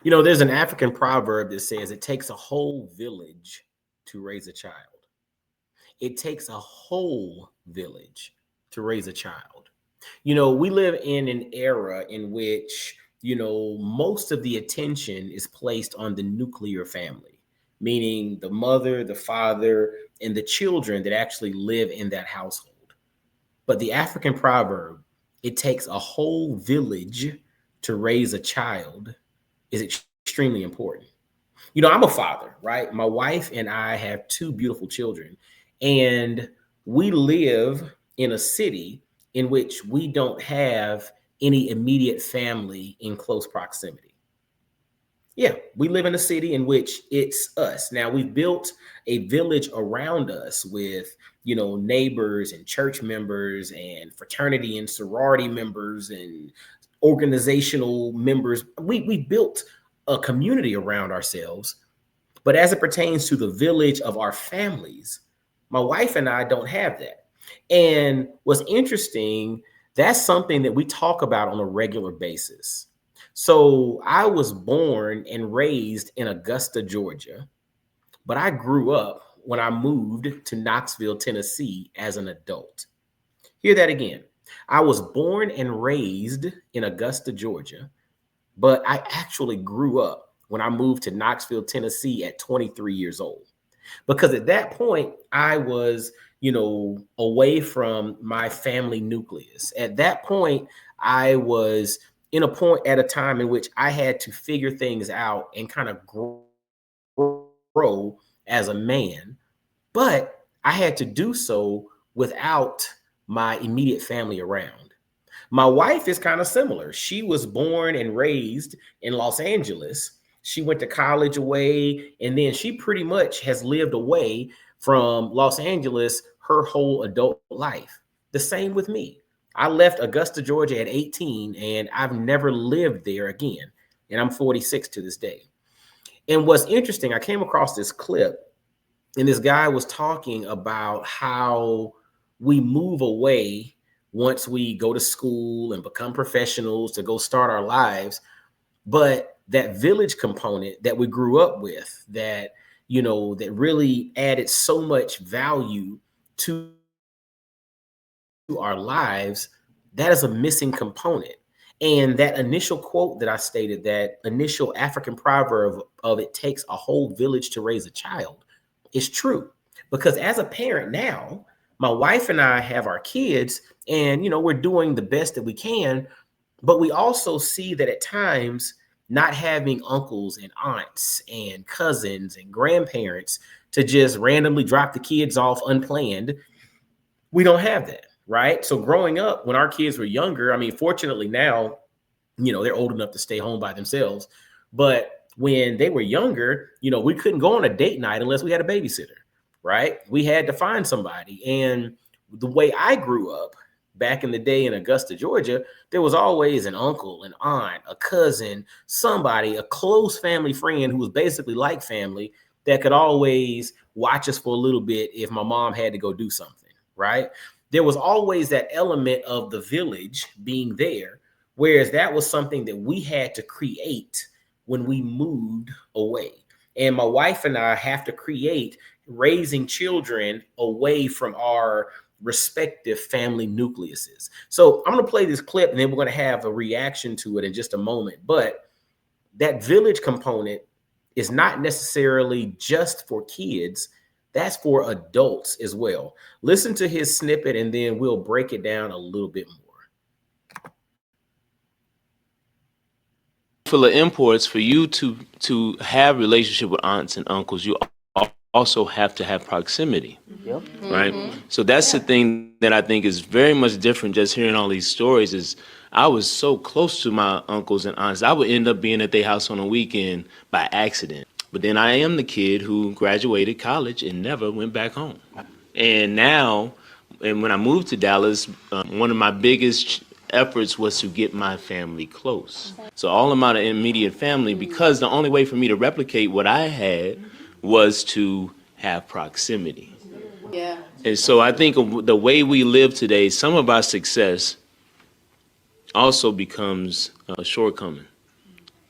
There's an African proverb that says it takes a whole village to raise a child. It takes a whole village to raise a child. We live in an era in which, most of the attention is placed on the nuclear family, meaning the mother, the father, and the children that actually live in that household. But the African proverb, it takes a whole village to raise a child, is extremely important. I'm a father, right? My wife and I have two beautiful children, and we live in a city in which we don't have any immediate family in close proximity. Yeah, we live in a city in which it's us. Now, we've built a village around us with, neighbors and church members and fraternity and sorority members and organizational members. We built a community around ourselves. But as it pertains to the village of our families, my wife and I don't have that. And what's interesting, that's something that we talk about on a regular basis. So I was born and raised in Augusta, Georgia, but I grew up when I moved to Knoxville, Tennessee as an adult. Hear that again. I was born and raised in Augusta, Georgia, but I actually grew up when I moved to Knoxville, Tennessee at 23 years old. Because at that point, I was, away from my family nucleus. At that point, I was in a point at a time in which I had to figure things out and kind of grow as a man. But I had to do so without my immediate family around. My wife is kind of similar. She was born and raised in Los Angeles. She went to college away, and then she pretty much has lived away from Los Angeles her whole adult life. The same with me. I left Augusta, Georgia at 18, and I've never lived there again. And I'm 46 to this day. And what's interesting, I came across this clip, and this guy was talking about how we move away once we go to school and become professionals to go start our lives. But that village component that we grew up with, that really added so much value to our lives, that is a missing component. And that initial quote that I stated, that initial African proverb of it takes a whole village to raise a child, is true. Because as a parent now, my wife and I have our kids, and we're doing the best that we can, but we also see that at times not having uncles and aunts and cousins and grandparents to just randomly drop the kids off unplanned, we don't have that, right? So growing up, when our kids were younger, I mean, fortunately now, they're old enough to stay home by themselves. But when they were younger, we couldn't go on a date night unless we had a babysitter, right? We had to find somebody. And the way I grew up back in the day in Augusta, Georgia, there was always an uncle, an aunt, a cousin, somebody, a close family friend who was basically like family that could always watch us for a little bit if my mom had to go do something, right? There was always that element of the village being there, whereas that was something that we had to create when we moved away. And my wife and I have to create raising children away from our respective family nucleuses. So I'm going to play this clip, and then we're going to have a reaction to it in just a moment. But that village component is not necessarily just for kids. That's for adults as well. Listen to his snippet, and then we'll break it down a little bit more. For the imports, for you to have relationship with aunts and uncles, you also have to have proximity. Yep. Right? So that's the thing that I think is very much different. Just hearing all these stories, is I was so close to my uncles and aunts, I would end up being at their house on a weekend by accident. But then I am the kid who graduated college and never went back home. And now, and when I moved to Dallas, one of my biggest efforts was to get my family close. So all of my immediate family, because the only way for me to replicate what I had was to have proximity. Yeah. And so I think the way we live today, some of our success also becomes a shortcoming.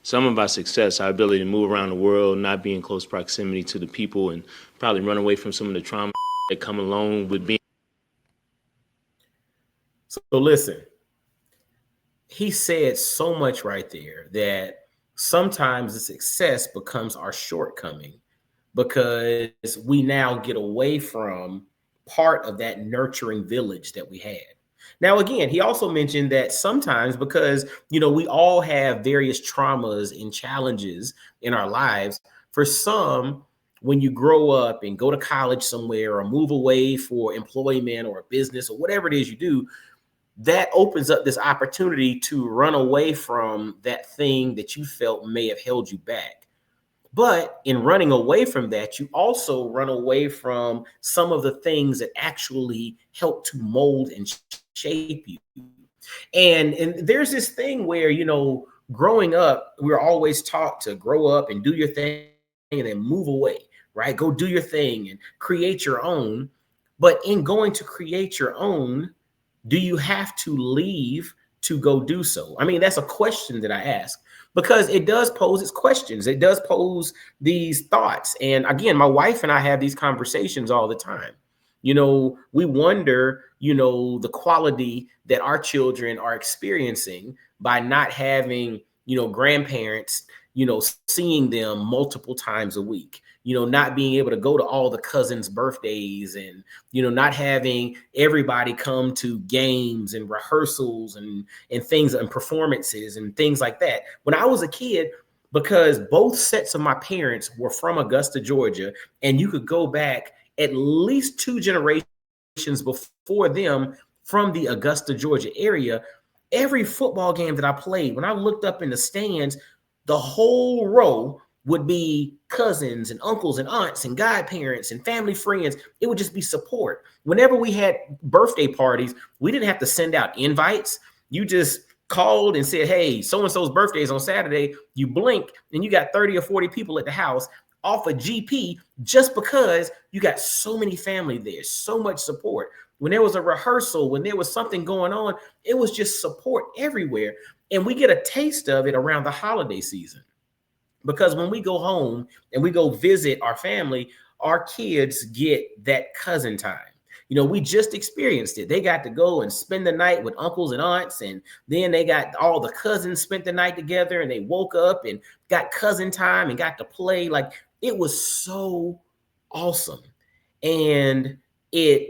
some of our success, our ability to move around the world, not be in close proximity to the people, and probably run away from some of the trauma that come along with being. So listen, he said so much right there that sometimes the success becomes our shortcoming because we now get away from part of that nurturing village that we had. Now, again, he also mentioned that sometimes because, we all have various traumas and challenges in our lives. For some, when you grow up and go to college somewhere or move away for employment or a business or whatever it is you do, that opens up this opportunity to run away from that thing that you felt may have held you back. But in running away from that, you also run away from some of the things that actually help to mold and shape you. And there's this thing where, growing up, we're always taught to grow up and do your thing and then move away, right? Go do your thing and create your own. But in going to create your own, do you have to leave to go do so? I mean, that's a question that I ask because it does pose its questions. It does pose these thoughts. And again, my wife and I have these conversations all the time. We wonder, the quality that our children are experiencing by not having, grandparents, seeing them multiple times a week, not being able to go to all the cousins' birthdays and, not having everybody come to games and rehearsals and things and performances and things like that. When I was a kid, because both sets of my parents were from Augusta, Georgia, and you could go back at least two generations before them from the Augusta, Georgia area. Every football game that I played, when I looked up in the stands, the whole row would be cousins and uncles and aunts and godparents and family friends. It would just be support. Whenever we had birthday parties, we didn't have to send out invites. You just called and said, hey, so-and-so's birthday is on Saturday. You blink and you got 30 or 40 people at the house off a GP just because you got so many family there, so much support. When there was a rehearsal, when there was something going on, it was just support everywhere. And we get a taste of it around the holiday season. Because when we go home and we go visit our family, our kids get that cousin time. We just experienced it. They got to go and spend the night with uncles and aunts, and then they got all the cousins spent the night together, and they woke up and got cousin time and got to play. Like, it was so awesome. And these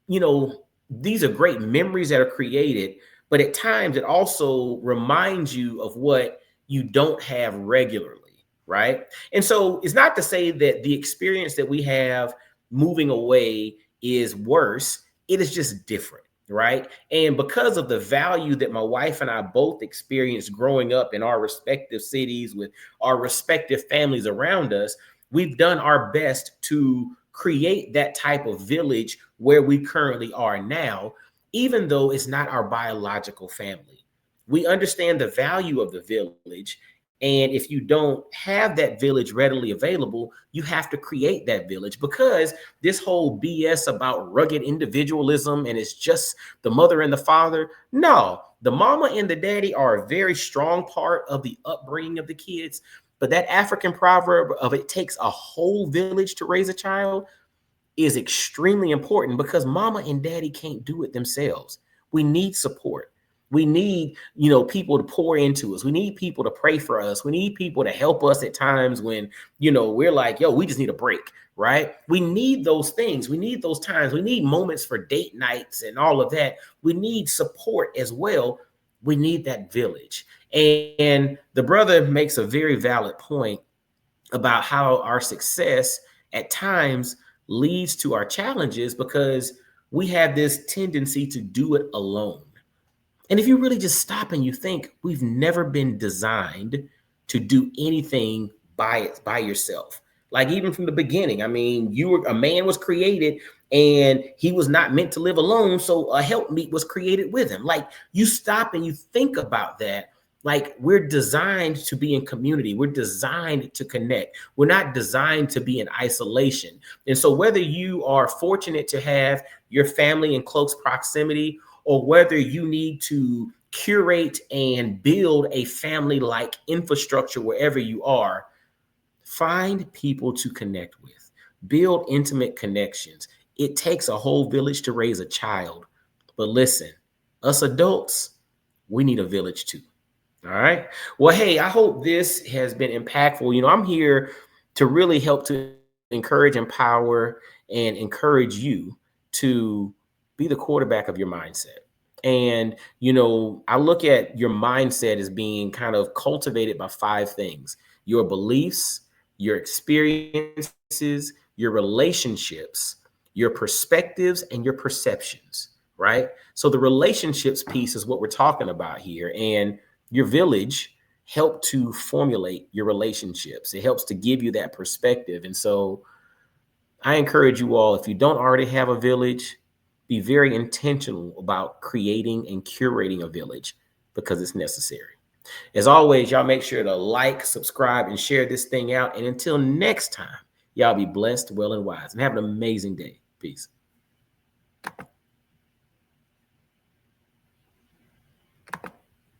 are great memories that are created, but at times it also reminds you of what you don't have regularly. Right. And so it's not to say that the experience that we have moving away is worse. It is just different. Right. And because of the value that my wife and I both experienced growing up in our respective cities with our respective families around us, we've done our best to create that type of village where we currently are now, even though it's not our biological family. We understand the value of the village. And if you don't have that village readily available, you have to create that village, because this whole BS about rugged individualism and it's just the mother and the father. No, the mama and the daddy are a very strong part of the upbringing of the kids. But that African proverb of it takes a whole village to raise a child is extremely important, because mama and daddy can't do it themselves. We need support. We need, people to pour into us. We need people to pray for us. We need people to help us at times when, we're like, yo, we just need a break, right? We need those things. We need those times. We need moments for date nights and all of that. We need support as well. We need that village. And the brother makes a very valid point about how our success at times leads to our challenges, because we have this tendency to do it alone. And if you really just stop and you think, we've never been designed to do anything by yourself. Like, even from the beginning, I mean, a man was created and he was not meant to live alone. So a helpmeet was created with him. Like, you stop and you think about that. Like, we're designed to be in community. We're designed to connect. We're not designed to be in isolation. And so whether you are fortunate to have your family in close proximity, or whether you need to curate and build a family like infrastructure wherever you are, find people to connect with, build intimate connections. It takes a whole village to raise a child. But listen, us adults, we need a village too. All right. Well, hey, I hope this has been impactful. I'm here to really help to encourage, empower, and encourage you to be the quarterback of your mindset. And, I look at your mindset as being kind of cultivated by five things: your beliefs, your experiences, your relationships, your perspectives, and your perceptions, right? So the relationships piece is what we're talking about here. And your village help to formulate your relationships. It helps to give you that perspective. And so I encourage you all, if you don't already have a village, be very intentional about creating and curating a village because it's necessary. As always, y'all make sure to like, subscribe, and share this thing out. And until next time, y'all be blessed, well, and wise, and have an amazing day. Peace.